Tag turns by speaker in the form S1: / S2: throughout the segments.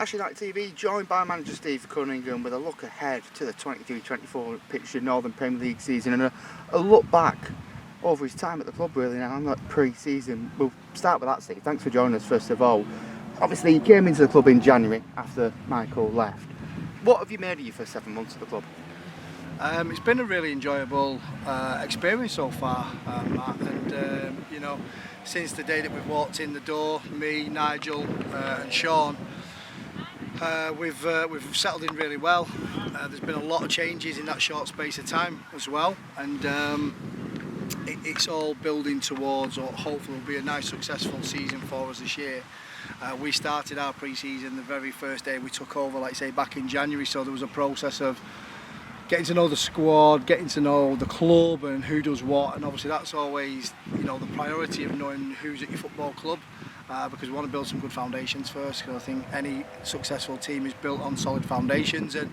S1: Ashton TV, joined by manager Steve Cunningham with a look ahead to the 23-24 Picture Northern Premier League season and a look back over his time at the club really now and that pre-season. We'll start with that, Steve. Thanks for joining us first of all. Obviously you came into the club in January after Michael left. What have you made of your first 7 months at the club?
S2: It's been a really enjoyable experience so far, Matt, and since the day that we've walked in the door, me, Nigel and Sean, we've settled in really well. There's been a lot of changes in that short space of time as well, and it's all building towards what hopefully will be a nice successful season for us this year. We started our pre-season the very first day we took over, like say back in January, so there was a process of getting to know the squad, getting to know the club and who does what, and obviously that's always the priority of knowing who's at your football club, because we want to build some good foundations first, because I think any successful team is built on solid foundations, and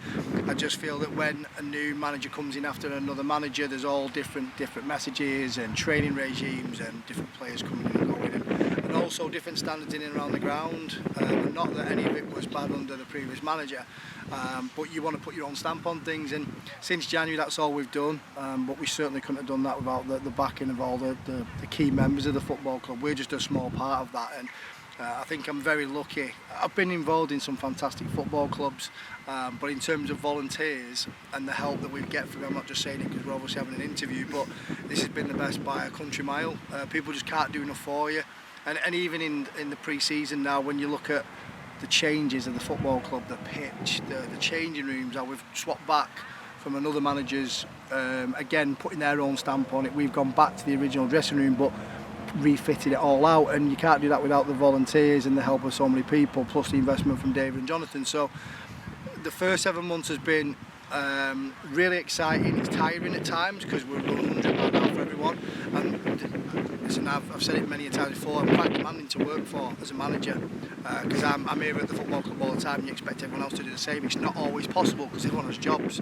S2: I just feel that when a new manager comes in after another manager, there's all different messages and training regimes and different players coming in and going, and also different standards in and around the ground. Not that any of it was bad under the previous manager, but you want to put your own stamp on things, and since January that's all we've done, but we certainly couldn't have done that without the backing of all the key members of the football club. We're just a small part of that, and I think I'm very lucky. I've been involved in some fantastic football clubs, but in terms of volunteers and the help that we get from them, I'm not just saying it because we're obviously having an interview, but this has been the best by a country mile. People just can't do enough for you, and even in the pre-season now, when you look at the changes of the football club, the pitch, the changing rooms, how we've swapped back from another manager's, again putting their own stamp on it. We've gone back to the original dressing room but refitted it all out, and you can't do that without the volunteers and the help of so many people, plus the investment from David and Jonathan. So the first 7 months has been really exciting. It's tiring at times because we're 100 right now for everyone, and listen, I've said it many times before, I'm quite demanding to work for as a manager, because I'm here at the football club all the time and you expect everyone else to do the same. It's not always possible because everyone has jobs,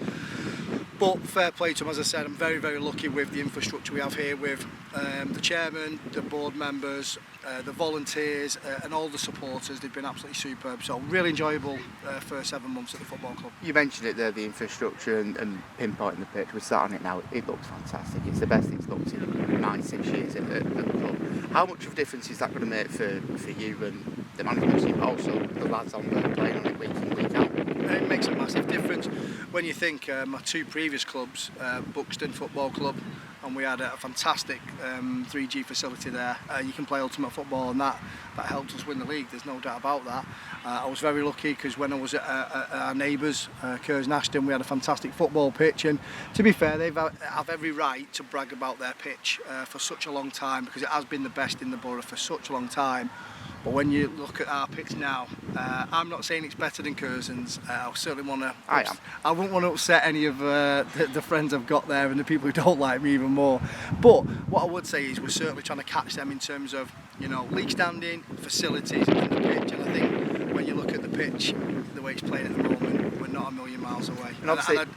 S2: but fair play to them. As I said, I'm very, very lucky with the infrastructure we have here with the chairman, the board members, the volunteers and all the supporters. They've been absolutely superb, so really enjoyable first 7 months at the football club.
S1: You mentioned it there, the infrastructure and pinpointing the pitch. We're sat on it now, it looks fantastic. It's the best it's looked in 9-6 years at the club. How much of a difference is that going to make for you and the management team, but also the lads on there playing on it week in, week out?
S2: It makes a massive difference when you think my two previous clubs, Buxton Football Club, and we had a fantastic 3G facility there. You can play ultimate football, and that helped us win the league, there's no doubt about that. I was very lucky because when I was at our neighbours, Kerrs and Ashton, we had a fantastic football pitch, and to be fair, they have every right to brag about their pitch for such a long time, because it has been the best in the borough for such a long time. But when you look at our pitch now, I'm not saying it's better than Curzon's. I certainly want to. I wouldn't want to upset any of the friends I've got there and the people who don't like me even more. But what I would say is we're certainly trying to catch them in terms of league standing, facilities, and the pitch. And I think when you look at the pitch, the way it's playing at the moment, we're not a million miles away. And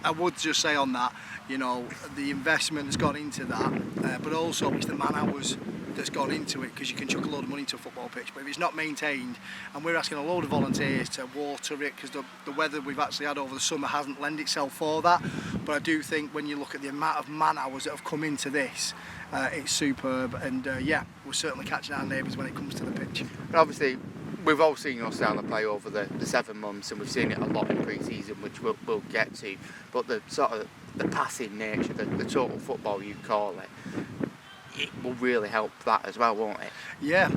S2: I would just say on that, the investment that's gone into that, but also it's the man hours that's gone into it, because you can chuck a load of money into a football pitch, but if it's not maintained, and we're asking a load of volunteers to water it, because the weather we've actually had over the summer hasn't lent itself for that. But I do think when you look at the amount of man hours that have come into this, it's superb, and we're certainly catching our neighbours when it comes to the pitch.
S1: And obviously we've all seen your style of play over the 7 months, and we've seen it a lot in pre-season, which we'll get to, but the sort of the passing nature, the total football you call it will really help that as well, won't it?
S2: Yeah,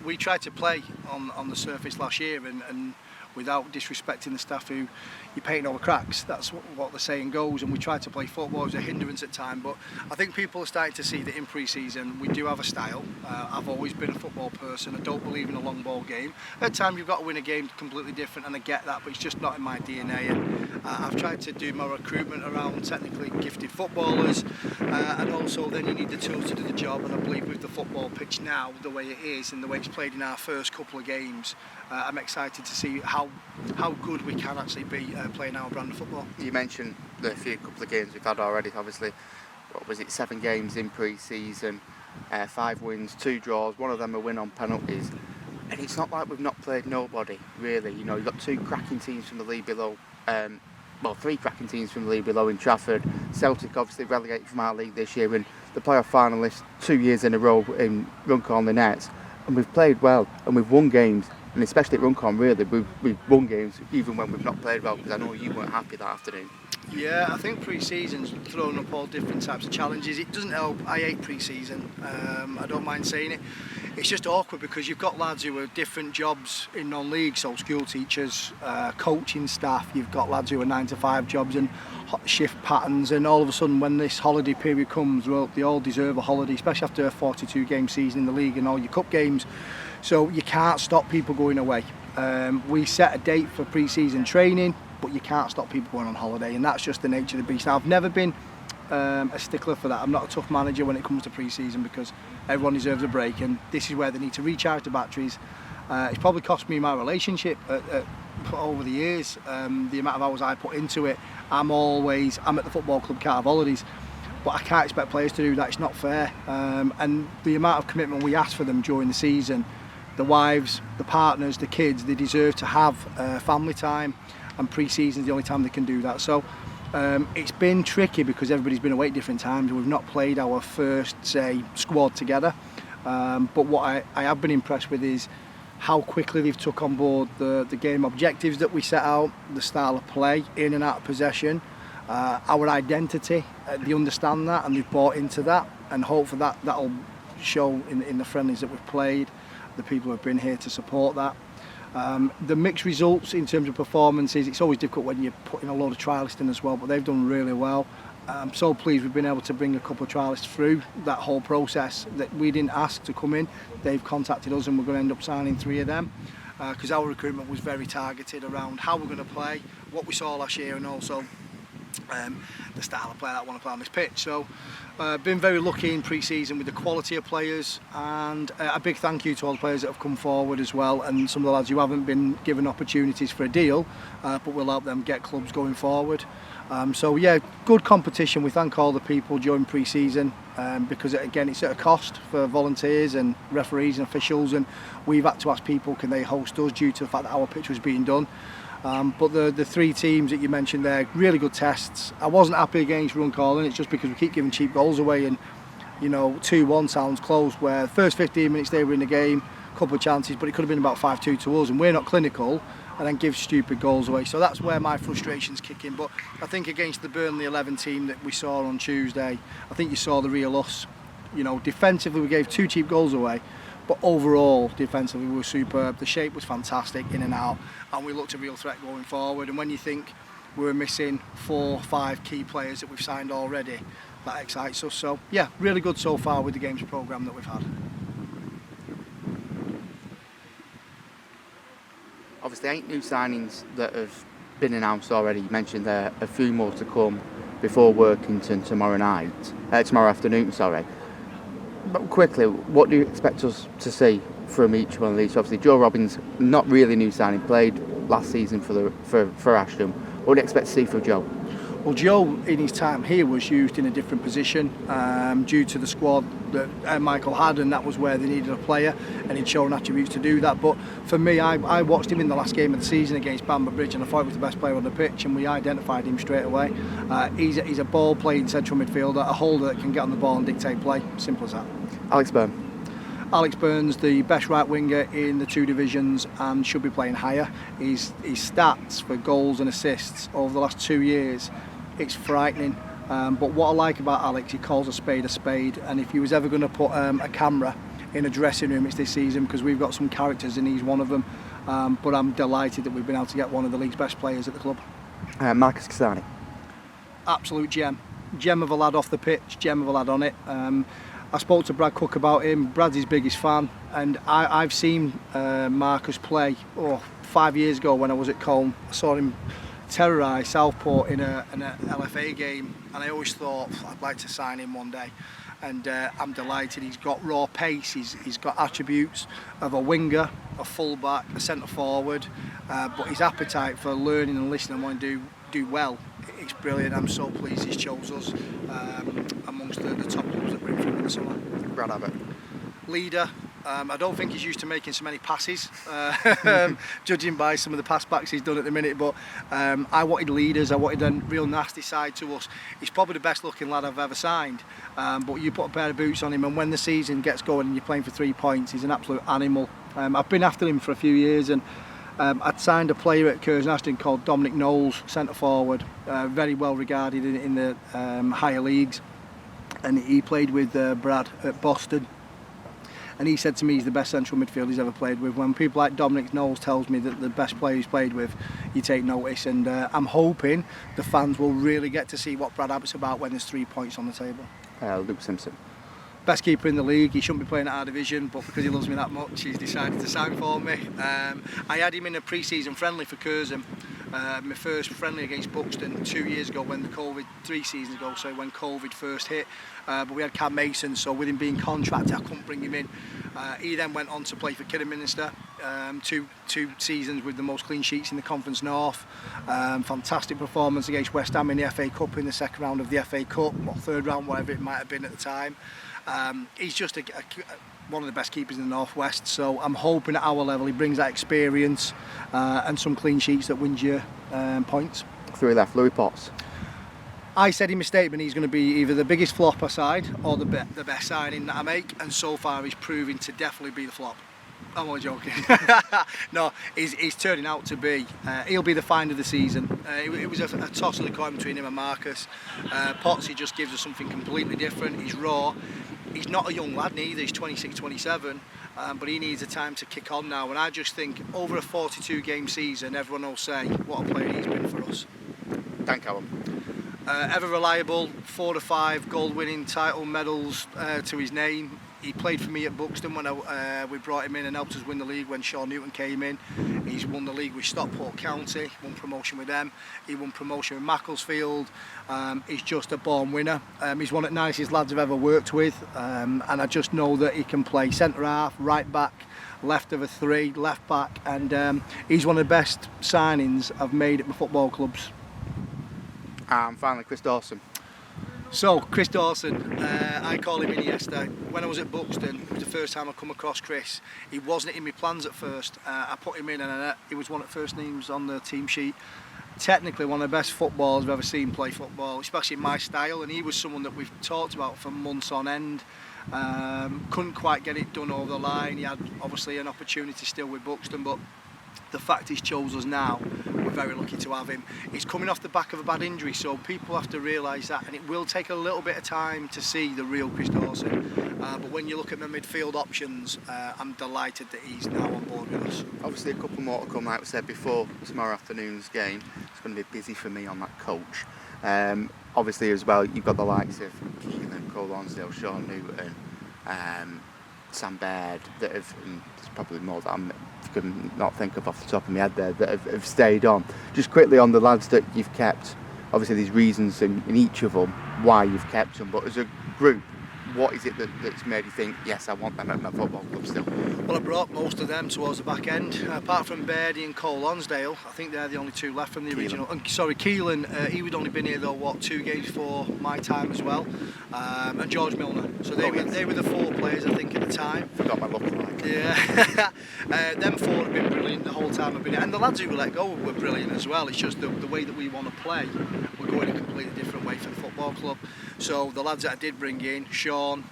S2: we tried to play on the surface last year, and without disrespecting the staff who you're painting all the cracks, that's what the saying goes, and we tried to play football as a hindrance at time, but I think people are starting to see that in pre-season we do have a style. I've always been a football person. I don't believe in a long ball game. At times you've got to win a game completely different, and I get that, but it's just not in my DNA, and I've tried to do my recruitment around technically gifted footballers, and also then you need the tools to do the job, and I believe with the football pitch now, the way it is and the way it's played in our first couple of games, I'm excited to see how good we can actually be playing our brand of football.
S1: You mentioned the couple of games we've had already, obviously. What was it, 7 games in pre-season, 5 wins, 2 draws, one of them a win on penalties. And it's not like we've not played nobody, really. You know, you've got two cracking teams from the league below. Well, three cracking teams from the league below in Trafford. Celtic obviously relegated from our league this year, and the playoff finalists 2 years in a row in Runcorn the Nets. And we've played well, and we've won games. And especially at Runcorn, really, we've won games even when we've not played well, because I know you weren't happy that afternoon.
S2: Yeah, I think pre-season's thrown up all different types of challenges. It doesn't help. I hate pre-season. I don't mind saying it. It's just awkward because you've got lads who are different jobs in non-league, so school teachers, coaching staff. You've got lads who are 9 to 5 jobs and shift patterns, and all of a sudden when this holiday period comes, well, they all deserve a holiday, especially after a 42 game season in the league and all your cup games. So you can't stop people going away. We set a date for pre-season training, but you can't stop people going on holiday, and that's just the nature of the beast. Now, I've never been a stickler for that. I'm not a tough manager when it comes to pre-season, because everyone deserves a break, and this is where they need to recharge the batteries. It's probably cost me my relationship over the years, the amount of hours I put into it. I'm at the football club, can't have holidays, but I can't expect players to do that. It's not fair. And the amount of commitment we ask for them during the season, the wives, the partners, the kids, they deserve to have family time, and pre-season is the only time they can do that. So it's been tricky because everybody's been away at different times. We've not played our first, say, squad together. But what I have been impressed with is how quickly they've took on board the game objectives that we set out, the style of play, in and out of possession, our identity. They understand that, and they've bought into that, and hopefully that'll show in the friendlies that we've played, the people who have been here to support that. The mixed results in terms of performances, it's always difficult when you're putting a load of trialists in as well, but they've done really well. I'm so pleased we've been able to bring a couple of trialists through that whole process that we didn't ask to come in. They've contacted us, and we're going to end up signing 3 of them, because our recruitment was very targeted around how we're going to play, what we saw last year, and also the style of play that I want to play on this pitch. So been very lucky in pre-season with the quality of players, and a big thank you to all the players that have come forward as well, and some of the lads who haven't been given opportunities for a deal, but we'll help them get clubs going forward. So yeah, good competition. We thank all the people during pre-season, because again it's at a cost for volunteers and referees and officials, and we've had to ask people can they host us due to the fact that our pitch was being done. But the 3 teams that you mentioned there, really good tests. I wasn't happy against Runcorn, it's just because we keep giving cheap goals away, and you know, 2-1 sounds close, where the first 15 minutes they were in the game, a couple of chances, but it could have been about 5-2 to us, and we're not clinical, and then give stupid goals away. So that's where my frustrations kick in. But I think against the Burnley 11 team that we saw on Tuesday, I think you saw the real us. You know, defensively we gave 2 cheap goals away, but overall defensively we were superb. The shape was fantastic in and out, and we looked a real threat going forward. And when you think we're missing 4 or 5 key players that we've signed already, that excites us. So yeah, really good so far with the games programme that we've had.
S1: Obviously 8 new signings that have been announced already. You mentioned there a few more to come before Workington tomorrow afternoon. But quickly, what do you expect us to see from each one of these? So obviously Joe Robbins, not really a new signing, played last season for Ashton. What do you expect to see from Joe?
S2: Well, Joe in his time here was used in a different position due to the squad that Michael had, and that was where they needed a player, and he'd shown attributes to do that. But for me, I watched him in the last game of the season against Bamber Bridge, and I thought he was the best player on the pitch, and we identified him straight away. He's a ball-playing central midfielder, a holder that can get on the ball and dictate play. Simple as that. Alex Burns, the best right winger in the 2 divisions, and should be playing higher. His stats for goals and assists over the last 2 years, it's frightening. But what I like about Alex, he calls a spade, and if he was ever going to put a camera in a dressing room, it's this season, because we've got some characters and he's one of them. But I'm delighted that we've been able to get one of the league's best players at the club.
S1: Marcus Cassani.
S2: Absolute gem of a lad off the pitch, gem of a lad on it. I spoke to Brad Cook about him. Brad's his biggest fan, and I've seen Marcus play 5 years ago when I was at Colne. I saw him terrorise Southport in an LFA game, and I always thought I'd like to sign him one day. And I'm delighted. He's got raw pace, he's got attributes of a winger, a full-back, a centre-forward, but his appetite for learning and listening and wanting to do well, it's brilliant. I'm so pleased he's chose us amongst the top clubs that we're in for the summer.
S1: Brad Abbott.
S2: Leader, I don't think he's used to making so many passes, judging by some of the pass backs he's done at the minute. But I wanted leaders. I wanted a real nasty side to us. He's probably the best looking lad I've ever signed. But you put a pair of boots on him, and when the season gets going and you're playing for 3 points, he's an absolute animal. I've been after him for a few years, and I'd signed a player at Ashton called Dominic Knowles, centre forward, very well regarded in the higher leagues, and he played with Brad at Boston. And he said to me he's the best central midfielder he's ever played with. When people like Dominic Knowles tells me that the best player he's played with, you take notice. And I'm hoping the fans will really get to see what Brad Abbott's about when there's 3 points on the table.
S1: Luke Simpson.
S2: Best keeper in the league. He shouldn't be playing at our division, but because he loves me that much, he's decided to sign for me. I had him in a pre-season friendly for Curzon. My first friendly against Buxton 2 years ago when 3 seasons ago, so when COVID first hit. But we had Cam Mason, so with him being contracted, I couldn't bring him in. He then went on to play for Kidderminster, two seasons with the most clean sheets in the Conference North. Fantastic performance against West Ham in the FA Cup in the second round of the FA Cup, or third round, whatever it might have been at the time. He's just one of the best keepers in the Northwest, so I'm hoping at our level he brings that experience and some clean sheets that wins you points.
S1: 3 left, Louis Potts.
S2: I said in my statement he's going to be either the biggest flop I side or the best signing that I make, and so far he's proving to definitely be the flop. I'm only joking. No, he's turning out to be. He'll be the find of the season. It was a toss of the coin between him and Marcus. Potts, he just gives us something completely different. He's raw. He's not a young lad neither. He's 26, 27. But he needs a time to kick on now. And I just think over a 42-game season, everyone will say what a player he's been for us.
S1: Dan Callum.
S2: Ever reliable, 4 to 5 gold-winning title medals to his name. He played for me at Buxton when we brought him in and helped us win the league when Sean Newton came in. He's won the league with Stockport County, won promotion with them. He won promotion with Macclesfield. He's just a born winner. He's one of the nicest lads I've ever worked with, and I just know that he can play centre half, right back, left of a 3, left back, and he's one of the best signings I've made at my football clubs.
S1: And finally, Chris Dawson.
S2: So, Chris Dawson, I call him Iniesta. When I was at Buxton, it was the first time I come across Chris. He wasn't in my plans at first. I put him in and he was one of the first names on the team sheet. Technically one of the best footballers I've ever seen play football, especially in my style, and he was someone that we've talked about for months on end. Couldn't quite get it done over the line. He had obviously an opportunity still with Buxton, but the fact he's chose us now, we're very lucky to have him. He's coming off the back of a bad injury, so people have to realise that, and it will take a little bit of time to see the real Chris Dawson. But when you look at the midfield options, I'm delighted that he's now on board with us.
S1: Obviously a couple more to come, like we said before, tomorrow afternoon's game. It's going to be busy for me on that coach. Obviously as well, you've got the likes of Keelan, Cole Lonsdale, Sean Newton, Sam Baird, that have, and there's probably more that I couldn't not think of off the top of my head there, that have stayed on. Just quickly on the lads that you've kept, obviously there's reasons in each of them why you've kept them, but as a group, what is it that's made you think, yes, I want them at my football club still?
S2: Well, I brought most of them towards the back end. Apart from Bairdy and Cole Lonsdale, I think they're the only 2 left from the original. Sorry, Keelan, he would only been here though, 2 games before my time as well. And George Milner. So they were the 4 players, I think, at the time.
S1: Forgot my lookalike.
S2: Yeah. Them 4 have been brilliant the whole time I've been here. And the lads who were let go were brilliant as well. It's just the way that we want to play, we're going a completely different way for the football club. So the lads that I did bring in, Sean,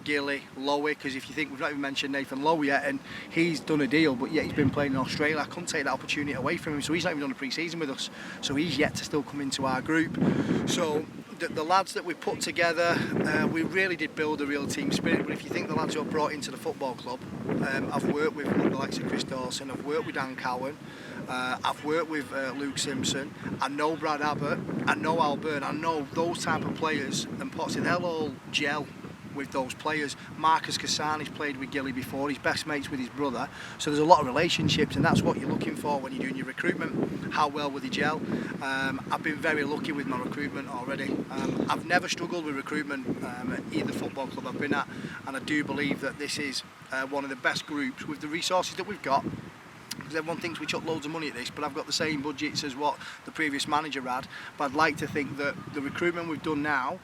S2: Gilly, Lowy, because if you think, we've not even mentioned Nathan Lowy yet, and he's done a deal, but yet he's been playing in Australia. I couldn't take that opportunity away from him, so he's not even done a pre-season with us, so he's yet to still come into our group. So the lads that we put together, we really did build a real team spirit. But if you think the lads who I've brought into the football club, I've worked with the likes of Chris Dawson, I've worked with Dan Cowan, I've worked with Luke Simpson, I know Brad Abbott, I know Al Byrne, I know those type of players, and Potts, they'll all gel with those players. Marcus Cassani's played with Gilly before, he's best mates with his brother, so there's a lot of relationships, and that's what you're looking for when you're doing your recruitment. How well will they gel? I've been very lucky with my recruitment already. I've never struggled with recruitment at either football club I've been at, and I do believe that this is one of the best groups with the resources that we've got. Because everyone thinks we chuck loads of money at this, but I've got the same budgets as what the previous manager had. But I'd like to think that the recruitment we've done now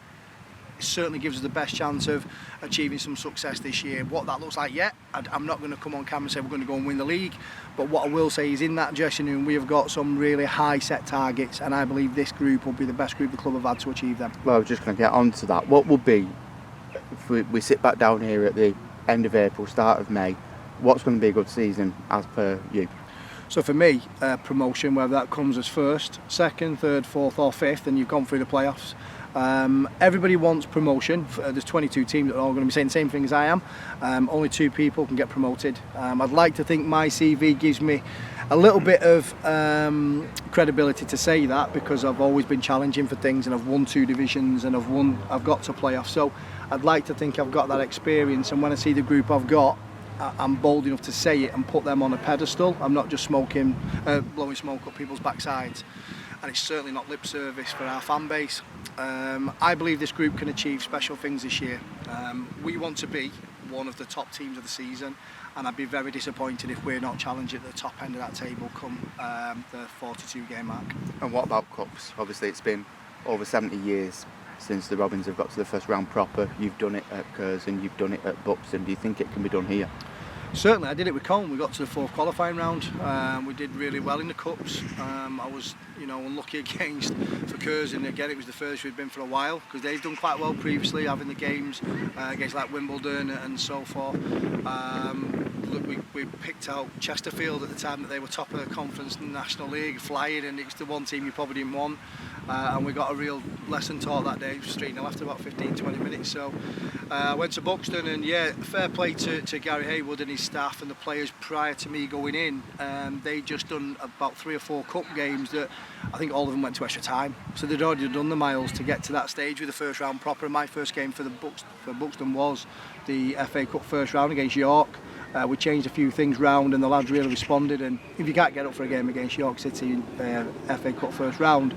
S2: certainly gives us the best chance of achieving some success this year. What that looks like yet, I'm not going to come on camera and say we're going to go and win the league, but what I will say is in that dressing room we have got some really high set targets, and I believe this group will be the best group the club have had to achieve them.
S1: Well, I was just going to get on to that. What will be, if we sit back down here at the end of April, start of May, what's going to be a good season as per you?
S2: So for me, promotion, whether that comes as first, second, third, fourth or fifth, and you've gone through the playoffs. Everybody wants promotion. There's 22 teams that are all going to be saying the same thing as I am. Only 2 people can get promoted. I'd like to think my CV gives me a little bit of credibility to say that, because I've always been challenging for things and I've won 2 divisions and I've got to playoffs. So I'd like to think I've got that experience, and when I see the group I've got, I'm bold enough to say it and put them on a pedestal. I'm not just blowing smoke up people's backsides, and it's certainly not lip service for our fan base. I believe this group can achieve special things this year. We want to be one of the top teams of the season, and I'd be very disappointed if we're not challenging at the top end of that table come the 42 game mark.
S1: And what about cups? Obviously it's been over 70 years since the Robins have got to the first round proper. You've done it at Curzon, you've done it at Buxton. Do you think it can be done here?
S2: Certainly, I did it with Colne. We got to the 4th qualifying round. We did really well in the cups. I was, unlucky against for Curzon. Again, it was the first we'd been for a while, because they've done quite well previously, having the games against like Wimbledon and so forth. Look, we picked out Chesterfield at the time that they were top of the conference in the National League, flying, and it's the one team you probably didn't want. And we got a real lesson taught that day, 3-0 after about 15-20 minutes. So I went to Buxton, and yeah, fair play to Gary Haywood and his staff and the players prior to me going in. They'd just done about 3 or 4 cup games that I think all of them went to extra time. So they'd already done the miles to get to that stage with the first round proper. And my first game for Buxton was the FA Cup first round against York. We changed a few things round, and the lads really responded. And if you can't get up for a game against York City in FA Cup first round,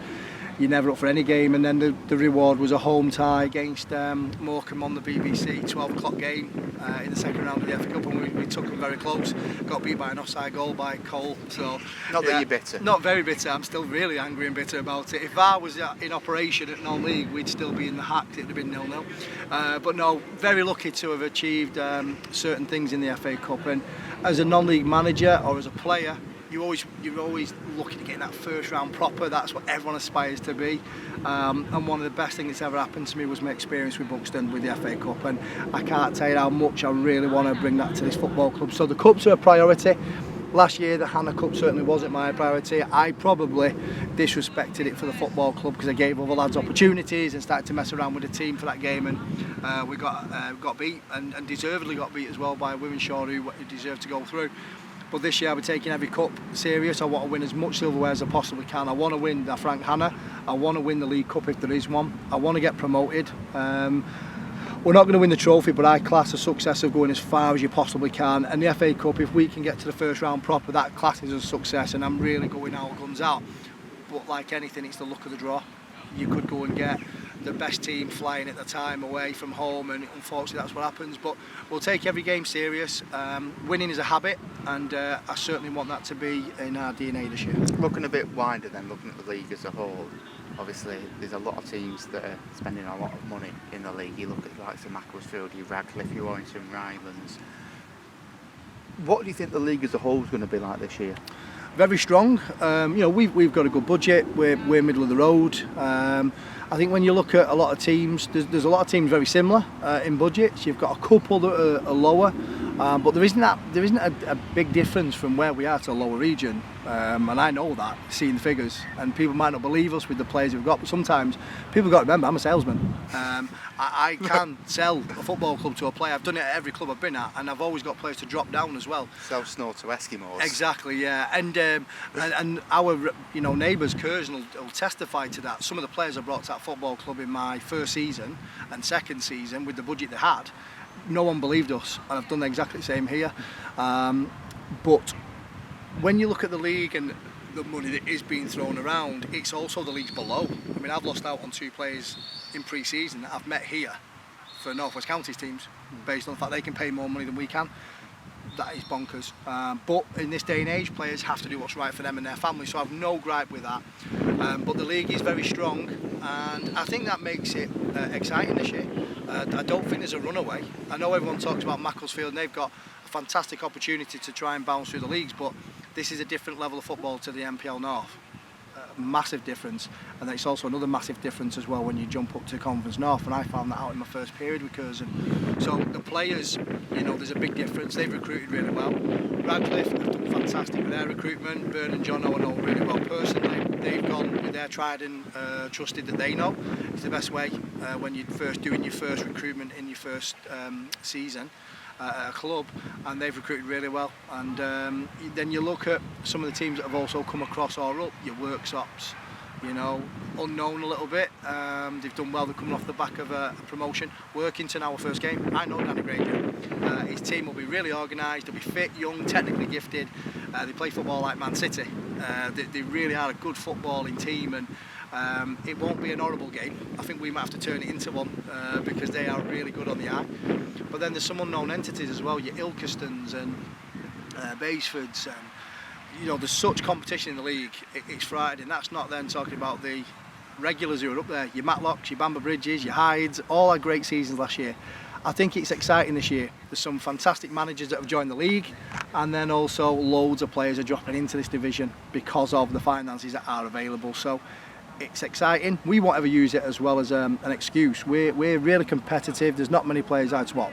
S2: you're never up for any game. And then the reward was a home tie against Morecambe on the BBC, 12 o'clock game in the second round of the FA Cup, and we took them very close. Got beat by an offside goal by Cole. So
S1: not that you're bitter.
S2: Not very bitter. I'm still really angry and bitter about it. If VAR was in operation at non-league, we'd still be in the hack. It'd have been 0-0. But no, very lucky to have achieved certain things in the FA Cup. And as a non-league manager or as a player, you're always looking to get that first round proper. That's what everyone aspires to be. And one of the best things that's ever happened to me was my experience with Buxton with the FA Cup, and I can't tell you how much I really want to bring that to this football club. So the cups are a priority. Last year the Hannah Cup certainly wasn't my priority. I probably disrespected it for the football club because I gave other lads opportunities and started to mess around with the team for that game, and we got beat, and deservedly got beat as well by Wimenshaw, who deserved to go through. But this year I'll be taking every cup serious. I want to win as much silverware as I possibly can. I want to win the Frank Hannah. I want to win the League Cup if there is one. I want to get promoted. We're not going to win the trophy, but I class a success of going as far as you possibly can. And the FA Cup, if we can get to the first round proper, that class is a success, and I'm really going all guns out. But like anything, it's the luck of the draw. You could go and get the best team flying at the time away from home, and unfortunately that's what happens. But we'll take every game serious. Winning is a habit, and I certainly want that to be in our DNA this year.
S1: Looking a bit wider then, looking at the league as a whole, obviously there's a lot of teams that are spending a lot of money in the league. You look at the likes of Macclesfield, your Radcliffe, your Warrington Rylands. What do you think the league as a whole is going to be like this year?
S2: Very strong. We've got a good budget. We're middle of the road. I think when you look at a lot of teams, there's a lot of teams very similar in budgets. You've got a couple that are lower, but there isn't a big difference from where we are to a lower region. And I know that, seeing the figures, and people might not believe us with the players we've got, but sometimes people got to remember I'm a salesman. I can sell a football club to a player. I've done it at every club I've been at, and I've always got players to drop down as well.
S1: Sell snow to Eskimos.
S2: Exactly, yeah. And our neighbours, Curzon, will testify to that. Some of the players I brought to that football club in my first season and second season with the budget they had, no one believed us, and I've done exactly the same here. But when you look at the league and the money that is being thrown around, it's also the leagues below. I mean, I've lost out on 2 players in pre-season that I've met here for North West Counties teams, based on the fact they can pay more money than we can. that is bonkers. But in this day and age, players have to do what's right for them and their family, so I've no gripe with that. But the league is very strong, and I think that makes it exciting this year. I don't think there's a runaway. I know everyone talks about Macclesfield, and they've got a fantastic opportunity to try and bounce through the leagues, but this is a different level of football to the NPL North. Massive difference, and it's also another massive difference as well when you jump up to Conference North, and I found that out in my first period with Curzon. So the players, you know, there's a big difference. They've recruited really well. Radcliffe have done fantastic with their recruitment. Byrne and John I know really well personally. They've gone with their tried and trusted that they know. It's the best way when you're first doing your first recruitment in your first season at a club, and they've recruited really well. And then you look at some of the teams that have also come across or up, your Workshops, you know, unknown a little bit. They've done well. They're coming off the back of a promotion. Workington, our first game. I know Danny Granger. His team will be really organised. They'll be fit, young, technically gifted. They play football like Man City. They really are a good footballing team, and it won't be an horrible game. I think we might have to turn it into one because they are really good on the eye. But then there's some unknown entities as well, your Ilkestons and Basefords. You know, there's such competition in the league, it's frightening. That's not then talking about the regulars who are up there, your Matlocks, your Bamber Bridges, your Hydes, all had great seasons last year. I think it's exciting this year. There's some fantastic managers that have joined the league, and then also loads of players are dropping into this division because of the finances that are available. So it's exciting. We won't ever use it as well as an excuse. We're really competitive. There's not many players I'd swap,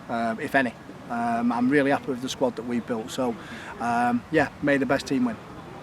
S2: if any. I'm really happy with the squad that we've built. So, yeah, may the best team win.